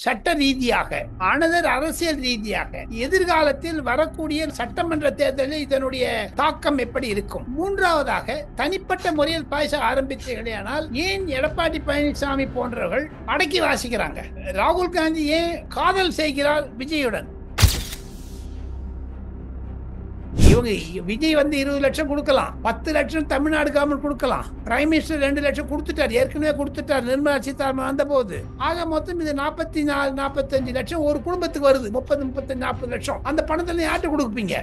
சட்ட ரீதியாக, அனதர் அரசியல் ரீதியாக எதிர்காலத்தில் வரக்கூடிய சட்டமன்ற தேர்தலில் இதனுடைய தாக்கம் எப்படி இருக்கும்? மூன்றாவதாக, தனிப்பட்ட முறையில் பேச ஆரம்பித்தீர்களானால் ஏன் எடப்பாடி பழனிசாமி போன்றவர்கள் அடக்கி வாசிக்கிறாங்க? ராகுல் காந்தி ஏன் காதல் செய்கிறார் விஜயுடன்? இவங்க விஜய் 20 லட்சம் கொடுக்கலாம், 10 லட்சம் தமிழ்நாடு கவர்மெண்ட் கொடுக்கலாம், பிரைம் மினிஸ்டர் 2 லட்சம் கொடுத்துட்டார், ஏற்கனவே கொடுத்துட்டார் நிர்மலா சீதாராமன் வந்த போது. ஆக மொத்தம் இது 44 45 லட்சம் ஒரு குடும்பத்துக்கு வருது. 30 35 40 லட்சம். அந்த பணத்தில் யார்கிட்ட கொடுப்பீங்க?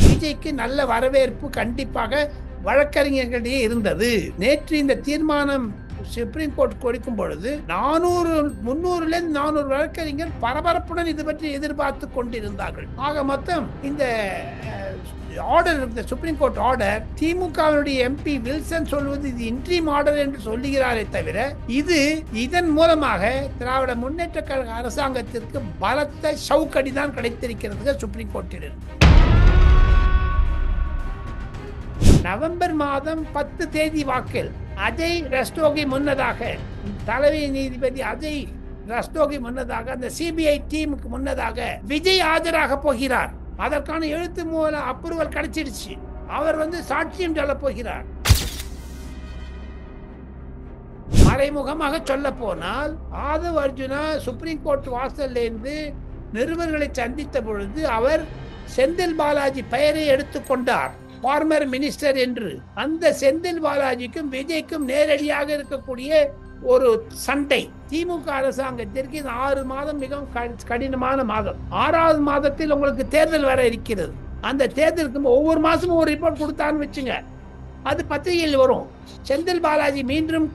விஜய்க்கு நல்ல வரவேற்பு கண்டிப்பாக வழக்கறிஞர்களிடையே இருந்தது. நேற்று இந்த தீர்மானம் சுப்ரீம் கோர்ட் கொடுக்கும் பொழுது 300 வழக்கறிஞர் பரபரப்புடன் இது பற்றி எதிர்பார்த்து கொண்டிருந்தார்கள். ஆக மொத்தம் இந்த ஆர்டர், இந்த சுப்ரீம் கோர்ட் ஆர்டர், திமுகவுடைய எம்பி வில்சன் சொல்வது இது இன்ட்ரீம் ஆர்டர் என்று சொல்லுகிறாரே தவிர, இதன் மூலமாக திராவிட முன்னேற்ற கழக அரசாங்கத்திற்கு பலத்த சவுக்கடி தான் கிடைத்திருக்கிறது சுப்ரீம் கோர்ட்டில். நவம்பர் மாதம் 10 தேதி வாக்கில் அஜய் ரஸ்தோகி முன்னதாக, தலைமை நீதிபதி அஜய் ரஸ்தோகி முன்னதாக, அந்த சிபிஐ டீமுக்கு முன்னதாக விஜய் ஆஜராக போகிறார். அதற்கான எழுத்து மூலம் அப்ரூவல் கிடைச்சிடுச்சு. அவர் சாட்சியம் சொல்ல போகிறார். மறைமுகமாக சொல்ல போனால், ஆதவ் அர்ஜுனா சுப்ரீம் கோர்ட் வாசல்ல இருந்து நிருபர்களை சந்தித்த பொழுது அவர் செந்தில் பாலாஜி பெயரை எடுத்துக்கொண்டார், ஃபார்மர் மினிஸ்டர் என்று. அந்த செந்தில் பாலாஜிக்கும் விஜய்க்கும் நேரடியாக இருக்கக்கூடிய ஒரு சண்டை. திமுக அரசாங்கத்திற்கு இந்த 6 மாதம் மிகவும் கடினமான மாதம். 6வது மாதத்தில் உங்களுக்கு தேர்தல் வர இருக்கிறது. அந்த தேர்தலுக்கு ஒவ்வொரு மாசமும் ஒரு ரிப்போர்ட் கொடுத்தான்னு வச்சுங்க, அது பத்திரிகையில் வரும். செந்தில் பாலாஜி மீண்டும்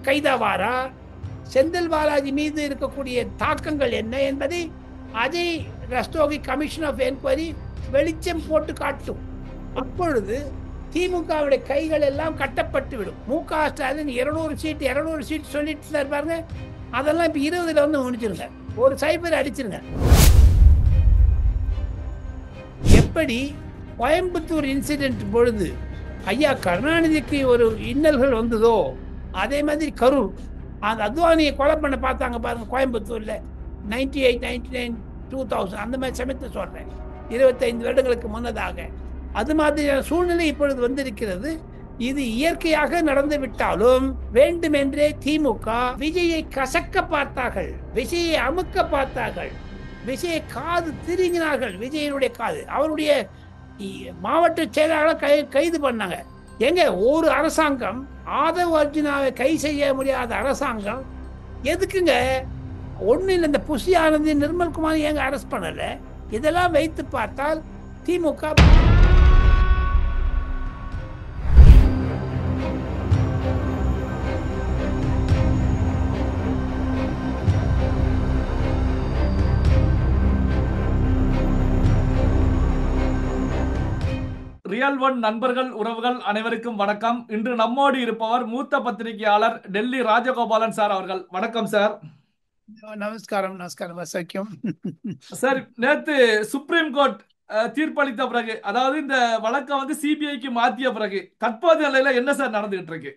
கைதாவாரா, செந்தில் பாலாஜி மீது இருக்கக்கூடிய தாக்கங்கள் என்ன என்பதை Ajay Rastogi commission of enquiry வெளிச்சம் போட்டு காட்டும். அப்பொழுது திமுகவுடைய கைகள் எல்லாம் கட்டப்பட்டு விடும். மு.க. ஸ்டாலின் 200 சீட் சொல்லிட்டு இருப்பாருங்க, அதெல்லாம் இப்ப 20ல முடிச்சிருங்க, ஒரு சைபர் அடிச்சிருங்க. எப்படி கோயம்புத்தூர் இன்சிடென்ட் பொழுது ஐயா கருணாநிதிக்கு ஒரு இன்னல்கள் வந்ததோ, அதே மாதிரி கரூர் அந்த அத்வானியை கொலை பண்ண பார்த்தாங்க பாருங்க கோயம்புத்தூர்ல 98 99 2000 அந்த மாதிரி சமயத்தை சொல்றேன், 25 வருடங்களுக்கு முன்னதாக. அது மாதிரியான சூழ்நிலை இப்பொழுது வந்திருக்கிறது. இது இயற்கையாக நடந்து விட்டாலும் வேண்டுமென்றே திமுக விஜயை கசக்க பார்த்தார்கள், விஜயை அமுக்க பார்த்தார்கள், விஜயை காது திருங்கினார்கள். விஜயனுடைய காது, அவருடைய மாவட்ட செயலாளர் கைது பண்ணாங்க. எங்க ஒரு அரசாங்கம் ஆதவ் அர்ஜுனாவை கை செய்ய முடியாத அரசாங்கம் எதுக்குங்க? ஒண்ணு இல்லை, இந்த புஷி ஆனந்தி நிர்மல்குமார் ஏங்க அரெஸ்ட் பண்ணல? இதெல்லாம் வைத்து பார்த்தால் திமுக ரியல் ஒன் நண்பர்கள் உறவுகள் அனைவருக்கும் வணக்கம். இன்று நம்மோடு இருப்பவர் மூத்த பத்திரிகையாளர் டெல்லி ராஜகோபாலன் சார் அவர்கள். வணக்கம் சார். நமஸ்காரம். நமஸ்காரம். வசக்கியம் சார், நேத்து சுப்ரீம் கோர்ட் தீர்ப்பளித்த பிறகு, அதாவது இந்த வழக்கை சிபிஐக்கு மாத்திய பிறகு தற்போதைய நிலையில என்ன சார் நடந்துகிட்டு இருக்கு?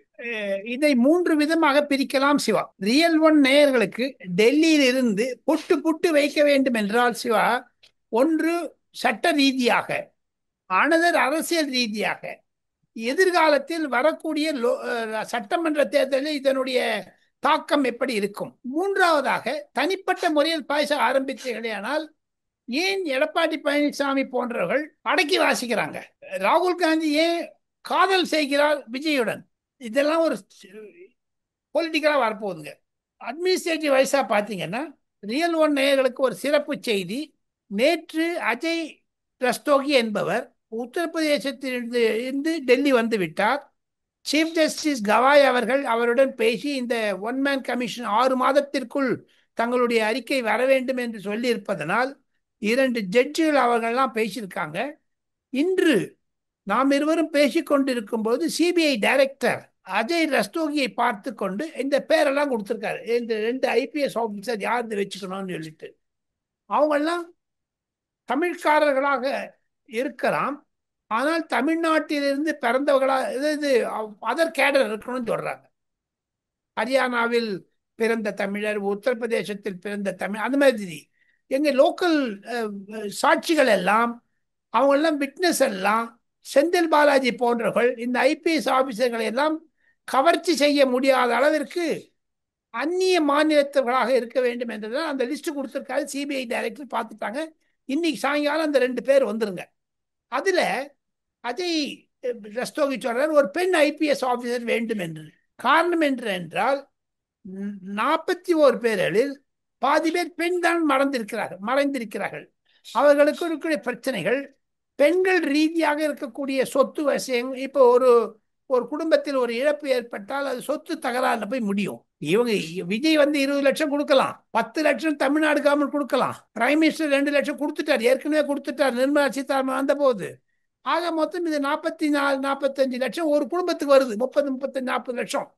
இதை 3 விதமாக பிரிக்கலாம் சிவா. ரியல் ஒன் நேயர்களுக்கு டெல்லியில் இருந்து புட்டு புட்டு வைக்க வேண்டும் என்றால் சிவா, ஒன்று சட்ட ரீதியாக, அனதர் அரசியல் ரீதியாக எதிர்காலத்தில் வரக்கூடிய சட்டமன்ற தேர்தலில் இதனுடைய தாக்கம் எப்படி இருக்கும்? மூன்றாவதாக, தனிப்பட்ட முறையில் பேச ஆரம்பித்தீர்களானால் ஏன் எடப்பாடி பழனிசாமி போன்றவர்கள் அடக்கி வாசிக்கிறாங்க? ராகுல் காந்தி ஏன் காதல் செய்கிறார் விஜயுடன்? இதெல்லாம் ஒரு பொலிட்டிக்கலா வரப்போகுதுங்க. அட்மினிஸ்ட்ரேட்டிவ் வைஸா பார்த்தீங்கன்னா, ரியல் ஒன் நேயர்களுக்கு ஒரு சிறப்பு செய்தி. நேற்று அஜய் ரஸ்தோகி என்பவர் உத்தரப்பிரதேசத்திலிருந்து டெல்லி வந்து விட்டார். சீஃப் ஜஸ்டிஸ் கவாய் அவர்கள் அவருடன் பேசி இந்த ஒன் மேன் கமிஷன் 6 மாதத்திற்குள் தங்களுடைய அறிக்கை வர வேண்டும் என்று சொல்லி இருப்பதனால் 2 ஜட்ஜிகள் அவர்கள்லாம் பேசியிருக்காங்க. இன்று நாம் இருவரும் பேசிக்கொண்டிருக்கும் போது சிபிஐ டைரக்டர் அஜய் ரஸ்தோகியை பார்த்து கொண்டு இந்த பேரெல்லாம் கொடுத்துருக்காரு. இந்த 2 ஐபிஎஸ் ஆஃபீஸர் யார் வச்சுக்கணும்னு சொல்லிட்டு, அவங்கெல்லாம் தமிழ்காரர்களாக இருக்கலாம், ஆனால் தமிழ்நாட்டிலிருந்து பிறந்தவர்களா, அதர் கேடர் இருக்கணும்னு சொல்றாங்க. ஹரியானாவில் பிறந்த தமிழர், உத்தரப்பிரதேசத்தில் பிறந்த தமிழ், அந்த மாதிரி எங்க லோக்கல் சாட்சிகள் எல்லாம், அவங்க எல்லாம் விட்னஸ் எல்லாம் செந்தில் பாலாஜி போன்றவர்கள் இந்த ஐபிஎஸ் ஆபீசர்களை எல்லாம் கவர்ச்சி செய்ய முடியாத அளவிற்கு அந்நிய மாநிலத்தவர்களாக இருக்க வேண்டும் என்றுதான் அந்த லிஸ்ட் கொடுத்திருக்காரு. சிபிஐ டைரக்டர் பார்த்துட்டாங்க. இன்னைக்கு சாயங்காலம் அந்த 2 பேர் வந்துருங்க. அதுல அஜய் ரஸ்தோகி சொல்றார் ஒரு பெண் ஐபிஎஸ் ஆபீசர் வேண்டும் என்று. காரணம் என்றால் 41 பேர்களில் பாதி பேர் பெண் தான் மறைந்திருக்கிறார்கள். அவர்களுக்கு இருக்கக்கூடிய பிரச்சனைகள் பெண்கள் ரீதியாக இருக்கக்கூடிய சொத்து விஷயம். இப்போ ஒரு குடும்பத்தில் ஒரு இழப்பு ஏற்பட்டால் அது சொத்து தகராறுல போய் முடியும். இவங்க விஜய் 20 லட்சம் கொடுக்கலாம், 10 லட்சம் தமிழ்நாடு கவர்மெண்ட் கொடுக்கலாம், பிரைம் மினிஸ்டர் 2 லட்சம் கொடுத்துட்டார், ஏற்கனவே கொடுத்துட்டார் நிர்மலா சீதாராமன் வந்த போது. ஆக மொத்தம் இது 44-45 லட்சம் ஒரு குடும்பத்துக்கு வருது. 30-35-40 லட்சம்.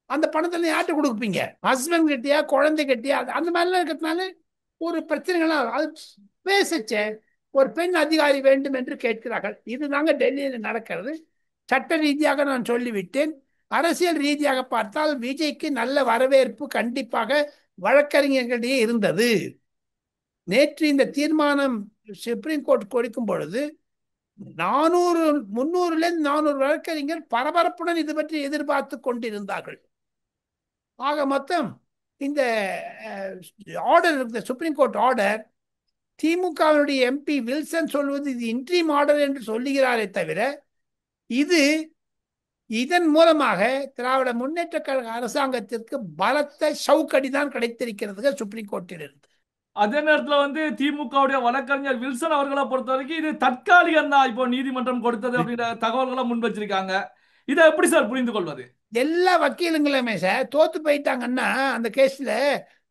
அந்த பணத்துல யார்கிட்ட கொடுப்பீங்க? ஹஸ்பண்ட் கிட்டயா, குழந்தை கிட்டயா? அந்த மாதிரிலாம் இருக்கிறதுனால ஒரு பிரச்சனைகள்லாம் அது பேசச்ச ஒரு பெண் அதிகாரி வேண்டும் என்று கேட்கிறார்கள். இதுதாங்க டெல்லியில் நடக்கிறது. சட்ட ரீதியாக நான் சொல்லிவிட்டேன். அரசியல் ரீதியாக பார்த்தால் விஜய்க்கு நல்ல வரவேற்பு கண்டிப்பாக வழக்கறிஞர்களிடையே இருந்தது. நேற்று இந்த தீர்மானம் சுப்ரீம் கோர்ட் கொடுக்கும் பொழுது 300-400 வழக்கறிஞர் பரபரப்புடன் இது பற்றி எதிர்பார்த்து கொண்டிருந்தார்கள். ஆக மொத்தம் இந்த ஆர்டர், இந்த சுப்ரீம் கோர்ட் ஆர்டர், திமுகவினுடைய எம்பி வில்சன் சொல்வது இது இன்ட்ரீம் ஆர்டர் என்று சொல்லுகிறாரே தவிர இதன் மூலமாக திராவிட முன்னேற்ற கழக அரசாங்கத்திற்கு பலத்த சவுக்கடி தான் கிடைத்திருக்கிறது சுப்ரீம் கோர்ட்டில் இருந்து. அதே நேரத்துல திமுகவுடைய வழக்கறிஞர் வில்சன் அவர்களை பொறுத்த வரைக்கும் இது தற்காலிகம் தான், இப்போ நீதிமன்றம் கொடுத்தது அப்படிங்கிற தகவல்களை முன் வச்சிருக்காங்க. இதை எப்படி சார் புரிந்து கொள்வது? எல்லா வக்கீலுங்களுமே சார் தோத்து போயிட்டாங்கன்னா அந்த கேஸ்ல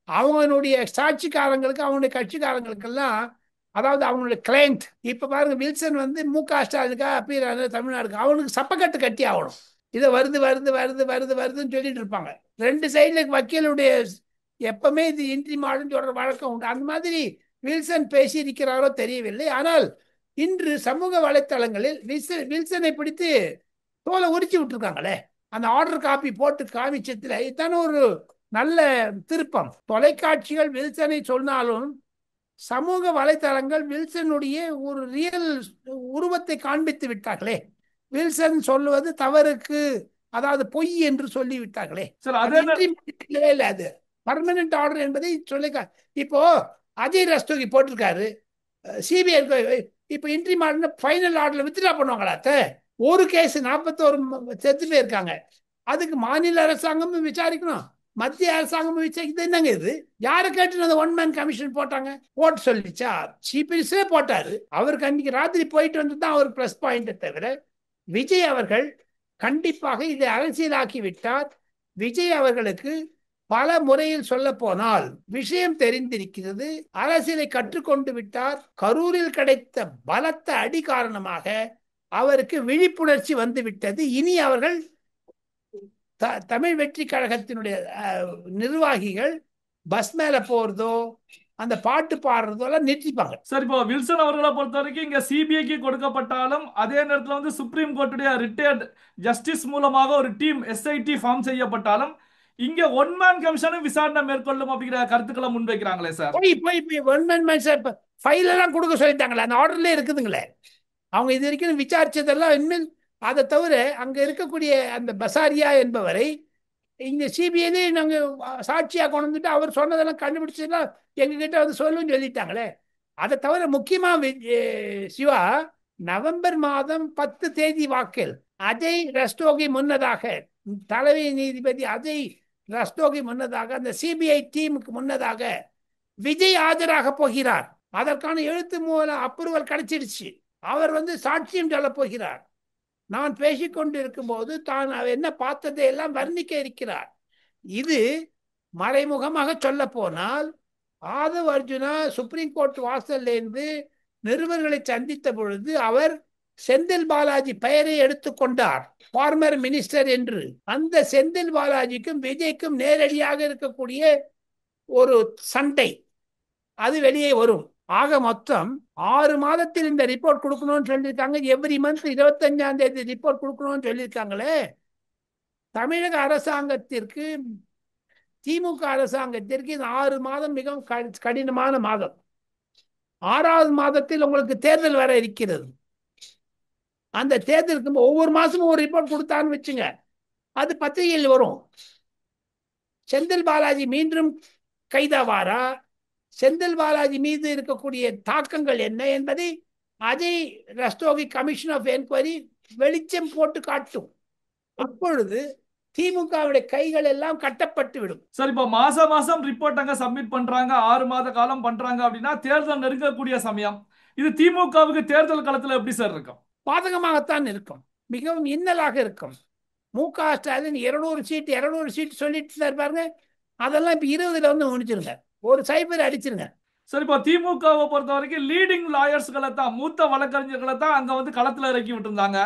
அவங்களுடைய சாட்சிக்காரங்களுக்கு, அவங்களுடைய கட்சிக்காரங்களுக்கெல்லாம், அதாவது அவங்களுடைய கிளைண்ட், இப்ப பாருங்க வில்சன் மு.க. ஸ்டாலினுக்கா அப்பீரான தமிழ்நாடுக்கு அவனுக்கு சப்பக்கட்டு கட்டி ஆகணும். இதை வருதுன்னு சொல்லிட்டு இருப்பாங்க. 2 சைட்ல வக்கீலுடைய எப்பவுமே இது இன்ட்ரி மாடுன்னு சொல்ற வழக்கம் உண்டு. அந்த மாதிரி வில்சன் பேசி இருக்கிறாரோ தெரியவில்லை. ஆனால் இன்று சமூக வலைத்தளங்களில் வில்சனை பிடித்து தோலை உரிச்சு விட்டுருக்காங்களே, அந்த ஆர்டர் காப்பி போட்டு காமிச்சதுல இதுதானே ஒரு நல்ல திருப்பம். தொலைக்காட்சிகள் வில்சனை சொன்னாலும் சமூக வலைத்தளங்கள் வில்சனுடைய ஒரு ரியல் உருவத்தை காண்பித்து விட்டார்களே. வில்சன் சொல்லுவது தவறுக்கு, அதாவது பொய் என்று சொல்லி விட்டார்களே. அது பர்மனன்ட் ஆர்டர் என்பதை சொல்லிக்க. இப்போ அஜய் ரஸ்தோகி போட்டிருக்காரு, சிபிஐ இப்போ இன்ட்ரி ஆர்டர் ஃபைனல் ஆர்டர்ல வித்ட்ரா பண்ணுவாங்களா? ஒரு கேஸ் 41 செத்து போயிருக்காங்க. அதுக்கு மாநில அரசாங்கமும் விசாரிக்கணும், மத்திய அரசாங்கமும் விசாரிக்கிறது. என்னங்க இது? யாரை கேட்டு அந்த 1 மேன் கமிஷன் போட்டாங்க? போட்டு சொல்லிச்சா? சீஃப் மினிஸ்டரே போட்டாரு. அவருக்கு அன்னைக்கு ராத்திரி போயிட்டு வந்து தான் அவருக்கு பிளஸ் பாயிண்ட். தவிர விஜய் அவர்கள் கண்டிப்பாக இதை அரசியலாக்கி விட்டார். விஜய் அவர்களுக்கு பல முறையில் சொல்ல போனால் விஷயம் தெரிந்திருக்கிறது, அரசியலை கற்றுக்கொண்டு விட்டார். கரூரில் கிடைத்த பலத்த அடி காரணமாக அவருக்கு விழிப்புணர்ச்சி வந்து விட்டது. இனி அவர்கள் தமிழ் வெற்றி கழகத்தினுடைய நிர்வாகிகள் பஸ் மேல போறதோ அந்த பாட்டு பாடுறதோ எல்லாம் நிறுத்திப்பாங்க. சார், இப்போ வில்சன் அவர்களை பொறுத்த வரைக்கும் இங்க சிபிஐக்கு கொடுக்கப்பட்டாலும் அதே நேரத்தில் சுப்ரீம் கோர்ட்டுடைய ரிட்டையர்ட் ஜஸ்டிஸ் மூலமாக ஒரு டீம் எஸ்ஐடி ஃபார்ம் செய்யப்பட்டாலும் இங்க 1 மேன் கமிஷனும் விசாரணை மேற்கொள்ளும் அப்படிங்கிற கருத்துக்களை முன்வைக்கிறாங்களே சார். போய் 1 மேன் ஃபைல் எல்லாம் கொடுக்க சொல்லிட்டாங்களே, அந்த ஆர்டர்ல இருக்குதுங்களே. அவங்க இது வரைக்கும் விசாரிச்சதெல்லாம் இனிமேல் அதை தவிர அங்க இருக்கக்கூடிய அந்த பசாரியா என்பவரை இங்க சிபிஐ நாங்க சாட்சியா கொண்டு வந்துட்டு அவர் சொன்னதெல்லாம் கண்டுபிடிச்சதெல்லாம் எங்ககிட்ட சொல்லுன்னு சொல்லிட்டாங்களே. அதை தவிர முக்கியமா சிவா, நவம்பர் மாதம் 10 தேதி வாக்கில் அஜய் ரஸ்தோகி முன்னதாக, தலைமை நீதிபதி அஜய் ரஸ்தோகி முன்னதாக, அந்த சிபிஐ டீமுக்கு முன்னதாக விஜய் ஆஜராக போகிறார். அதற்கான எழுத்து மூலம் அப்ரூவல் கிடைச்சிடுச்சு. அவர் சாட்சியம் சொல்ல போகிறார். நான் பேசிக்கொண்டு இருக்கும் போது தான் என்ன பார்த்ததை எல்லாம் வர்ணிக்க இருக்கிறார். இது மறைமுகமாக சொல்ல போனால் ஆதவ் அர்ஜுனா சுப்ரீம் கோர்ட் வாசல்ல இருந்து நிருபர்களை சந்தித்த பொழுது அவர் செந்தில் பாலாஜி பெயரை எடுத்துக்கொண்டார், ஃபார்மர் மினிஸ்டர் என்று. அந்த செந்தில் பாலாஜிக்கும் விஜய்க்கும் நேரடியாக இருக்கக்கூடிய ஒரு சண்டை அது வெளியே வரும். ஆக மொத்தம் 6 மாதத்தில் இந்த ரிப்போர்ட் கொடுக்கணும்னு சொல்லியிருக்காங்க. எவ்ரி மந்த் 25ஆம் தேதி ரிப்போர்ட் கொடுக்கணும்னு சொல்லியிருக்காங்களே. தமிழக அரசாங்கத்திற்கு திமுக அரசாங்கத்திற்கு இந்த 6 மாதம் மிகவும் கடினமான மாதம். 6வது மாதத்தில் உங்களுக்கு தேர்தல் வர இருக்கிறது. அந்த தேர்தலுக்கு ஒவ்வொரு மாசமும் ஒரு ரிப்போர்ட் கொடுத்தான்னு வச்சுங்க, அது பத்திரிகையில் வரும். செந்தில் பாலாஜி மீண்டும் கைதாவாரா, செந்தில் பாலாஜி மீது இருக்கக்கூடிய தாக்கங்கள் என்ன என்பதை Ajay Rastogi commission of enquiry வெளிச்சம் போட்டு காட்டும். அப்பொழுது திமுகவுடைய கைகள் எல்லாம் கட்டப்பட்டு விடும். சார், இப்போ மாசம் மாசம் ரிப்போர்ட் அங்க சப்மிட் பண்றாங்க, 6 மாத காலம் பண்றாங்க அப்படின்னா தேர்தல் நெருங்கக்கூடிய சமயம் இது திமுகவுக்கு தேர்தல் களத்துல எப்படி சார் இருக்கும்? பாதகமாகத்தான் இருக்கும், மிகவும் இன்னலாக இருக்கும். மு.க. ஸ்டாலின் 200 சீட் சொல்லிட்டு பாருங்க, அதெல்லாம் இப்ப 20ல வந்து முடிச்சிருங்க, ஒரு சைபர் அடிச்சிருங்க. சரி, இப்போ திமுகவை பொறுத்த வரைக்கும் லீடிங் லாயர்ஸ்களை தான், மூத்த வழக்கறிஞர்களை தான் அங்க வந்து களத்துல இறக்கி விட்டுருந்தாங்க.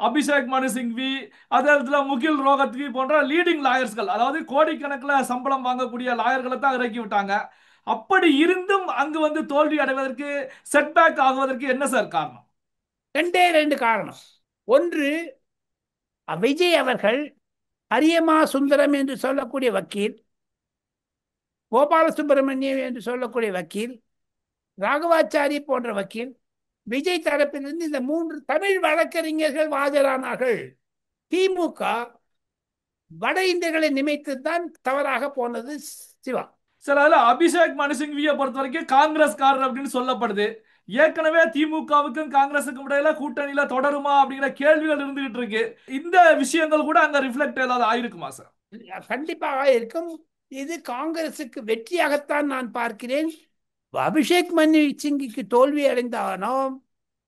அபிஷேக் மனு சிங்வி, அதே இடத்துல முகில் ரோகத்வி போன்ற லீடிங் லாயர்ஸ்கள், அதாவது கோடிக்கணக்கில் சம்பளம் வாங்கக்கூடிய லாயர்களை தான் இறக்கி விட்டாங்க. அப்படி இருந்தும் அங்கு வந்து தோல்வி அடைவதற்கு, செட்பேக் ஆகுவதற்கு என்ன சார் காரணம்? 2 காரணம். ஒன்று, விஜய் அவர்கள் அரியமா சுந்தரம் என்று சொல்லக்கூடிய வக்கீல், கோபால சுப்பிரமணியம் என்று சொல்லக்கூடிய வக்கீல், ராகவாச்சாரி போன்ற வக்கீல், விஜய் தரப்பிலிருந்து இந்த 3 தமிழ் வழக்கறிஞர்கள் ஆஜரானார்கள். திமுக வட இந்தியர்களை நினைத்துத்தான் தவறாக போனது. சிவா சார், அதுல அபிஷேக் மனு சிங்வியை பொறுத்த வரைக்கும் காங்கிரஸ்காரர் அப்படின்னு சொல்லப்படுது. ஏற்கனவே திமுகவுக்கும் காங்கிரஸுக்கும் இடையில கூட்டணியில தொடருமா அப்படிங்கிற கேள்விகள் இருந்துகிட்டு இருக்கு. இந்த விஷயங்கள் கூட அங்க ரிஃப்ளெக்ட் ஏதாவது ஆயிருக்குமா சார்? கண்டிப்பாக இருக்கும். இது காங்கிரசுக்கு வெற்றியாகத்தான் நான் பார்க்கிறேன். அபிஷேக் மனு சிங்கிக்கு தோல்வி அடைந்தாலும்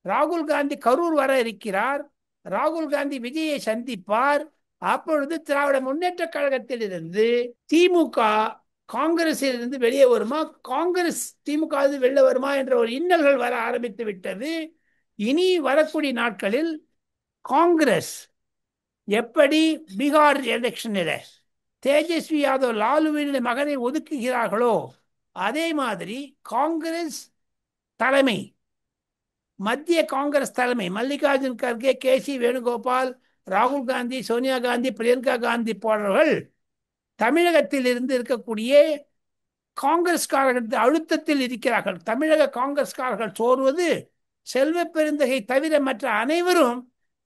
ராகுல் காந்தி கரூர் வர இருக்கிறார். ராகுல் காந்தி விஜயை சந்திப்பார். அப்பொழுது திராவிட முன்னேற்ற கழகத்தில் இருந்து திமுக காங்கிரஸில் இருந்து வெளியே வருமா, காங்கிரஸ் திமுக வெளில வருமா என்ற ஒரு இன்னல்கள் வர ஆரம்பித்து விட்டது. இனி வரக்கூடிய நாட்களில் காங்கிரஸ் எப்படி பீகார் எலெக்ஷனில் தேஜஸ்வி யாதவ் லாலுவின் மகனை ஒதுக்குகிறார்களோ, அதே மாதிரி காங்கிரஸ் தலைமை, மத்திய காங்கிரஸ் தலைமை மல்லிகார்ஜுன் கர்கே, கே.சி. வேணுகோபால், ராகுல் காந்தி, சோனியா காந்தி, பிரியங்கா காந்தி போன்றவர்கள் தமிழகத்தில் இருந்து இருக்கக்கூடிய காங்கிரஸ்காரர்கள் அழுத்தத்தில் இருக்கிறார்கள். தமிழக காங்கிரஸ்காரர்கள் சோர்வது, செல்வ பெருந்தகை தவிர மற்ற அனைவரும்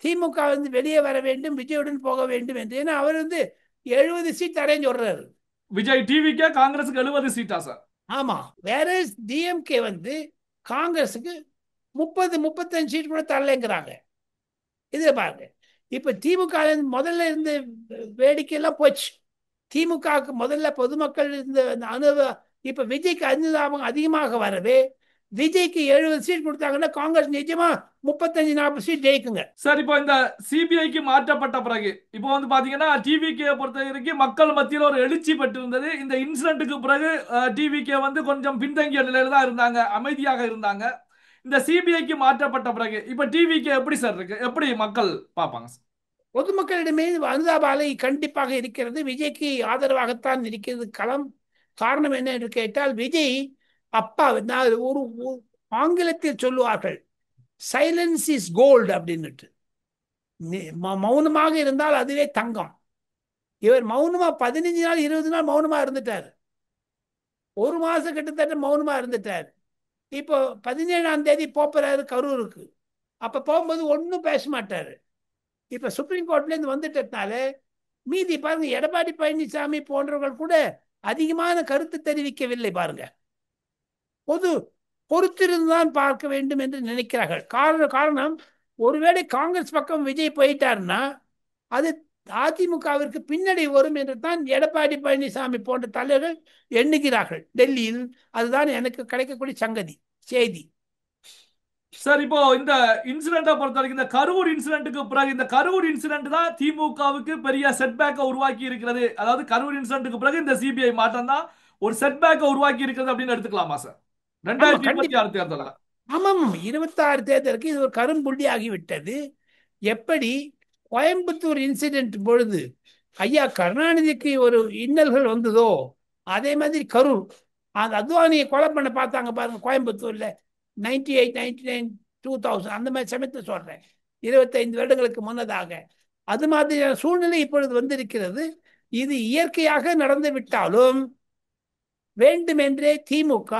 திமுக வந்து வெளியே வர வேண்டும், விஜயுடன் போக வேண்டும் என்று. ஏன்னா அவர் வந்து 70 சீட் தரேன்னு சொல்றாரு. விஜய் டிவிக்கே காங்கிரஸுக்கு 70 சீட்டா சார்? ஆமா. வேற டிஎம்கே வந்து காங்கிரஸுக்கு 30-35 சீட் கூட தரலைங்கிறாங்க. இதை பாருங்க, இப்ப திமுக முதல்ல இருந்த வேடிக்கையெல்லாம் போச்சு. திமுகவுக்கு முதல்ல பொதுமக்கள் இருந்த அனுபவம் இப்ப விஜய்க்கு அனுதாபம் அதிகமாக வரவே விஜய்க்கு 70 சீட் கொடுத்தாங்கன்னா காங்கிரஸ் நிஜமா 35-40 சீட் ஜெயிக்குங்க. சார், இப்போ இந்த சிபிஐக்கு மாற்றப்பட்ட பிறகு இப்போ வந்து பாத்தீங்கன்னா டிவிகே பொறுத்த வரைக்கும் மக்கள் மத்தியில் ஒரு எழுச்சி பெற்றிருந்தது. இந்த இன்சிடென்ட்டுக்கு பிறகு டிவிகே வந்து கொஞ்சம் பின்தங்கிய நிலையில தான் இருந்தாங்க, அமைதியாக இருந்தாங்க. இந்த சிபிஐக்கு மாற்றப்பட்ட பிறகு இப்ப டிவிகே எப்படி சார் இருக்கு, எப்படி மக்கள் பார்ப்பாங்க? பொதுமக்களிடமே அனுதாப அலை கண்டிப்பாக இருக்கிறது. விஜய்க்கு ஆதரவாகத்தான் இருக்கிறது களம். காரணம் என்ன என்று கேட்டால், விஜய் அப்பா ஒரு ஆங்கிலத்தில் சொல்லுவார்கள் சைலன்ஸ் இஸ் கோல்டு அப்படின்னுட்டு. மௌனமாக இருந்தால் அதுவே தங்கம். இவர் மௌனமா 15 நாள் 20 நாள் மௌனமா இருந்துட்டார். ஒரு மாசம் கிட்டத்தட்ட மௌனமா இருந்துட்டார். இப்போ 17ஆம் தேதி போறாரு கரூருக்கு. அப்ப போகும்போது ஒன்றும் பேச மாட்டாரு. இப்ப சுப்ரீம் கோர்ட்ல இருந்து வந்துட்டதுனால மீதி பாருங்க, எடப்பாடி பழனிசாமி போன்றவர்கள் கூட அதிகமான கருத்து தெரிவிக்கவில்லை. பாருங்க, பொறுத்திருந்துதான் பார்க்க வேண்டும் என்று நினைக்கிறார்கள். காரணம் ஒருவேளை காங்கிரஸ் பக்கம் விஜய் போயிட்டாருன்னா அது அதிமுகவிற்கு பின்னடை வரும் என்று தான் எடப்பாடி பழனிசாமி போன்ற தலைவர்கள் எண்ணுகிறார்கள் டெல்லியில். அதுதான் எனக்கு கிடைக்கக்கூடிய செய்தி. சார், இப்போ இந்த இன்சிடென்ட்டை பொறுத்த வரைக்கும், இந்த கரூர் இன்சிடென்ட்டுக்கு பிறகு, இந்த கரூர் இன்சிடென்ட் தான் திமுகவுக்கு பெரிய செட்பேக்கை உருவாக்கி இருக்கிறது. அதாவது கரூர் இன்சிடென்ட்டுக்கு பிறகு இந்த சிபிஐ மாற்றம் தான் ஒரு செட்பேக்கை உருவாக்கி இருக்கிறது அப்படின்னு எடுத்துக்கலாமா சார் 2026 தேர்தலில்? ஆமாம், 26 தேர்தலுக்கு இது ஒரு கரும்புள்ளி ஆகிவிட்டது. எப்படி கோயம்புத்தூர் இன்சிடென்ட் பொழுது ஐயா கருணாநிதிக்கு ஒரு இன்னல்கள் வந்ததோ, அதே மாதிரி கரூர் அந்த அத்வானியை கொலை பண்ண பார்த்தாங்க பாருங்க கோயம்புத்தூர்ல 98, 99, 2000 அந்த மாதிரி சமயத்தை சொல்றேன், 25 வருடங்களுக்கு முன்னதாக. அது மாதிரியான சூழ்நிலை இப்பொழுது வந்திருக்கிறது. இது இயற்கையாக நடந்து விட்டாலும் வேண்டுமென்றே திமுக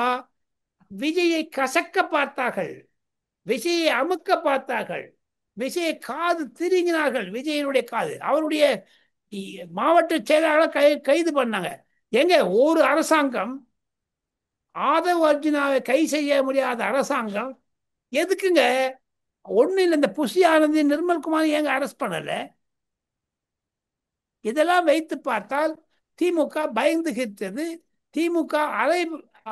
விஜயை கசக்க பார்த்தார்கள், விஜயை அமுக்க பார்த்தார்கள், விஜயை காது திருங்கினார்கள். விஜயனுடைய காது, அவருடைய மாவட்ட செயலாளர் கைது பண்ணாங்க. எங்க ஒரு அரசாங்கம் ஆதவ் அர்ஜுனாவை கை செய்ய முடியாத அரசாங்கம் எதுக்குங்க? ஒண்ணு இல்லை, இந்த புஷி ஆனந்தி நிர்மல்குமார் ஏங்க அரெஸ்ட் பண்ணல? இதெல்லாம் வைத்து பார்த்தால் திமுக பயந்துகிறது. திமுக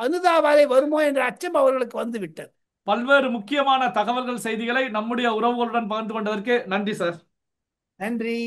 அனுதாபாலை வருமோ என்ற அச்சம் அவர்களுக்கு வந்துவிட்டது. பல்வேறு முக்கியமான தகவல்கள் செய்திகளை நம்முடைய உறவுகளுடன் பகிர்ந்து கொண்டதற்கு நன்றி சார். நன்றி.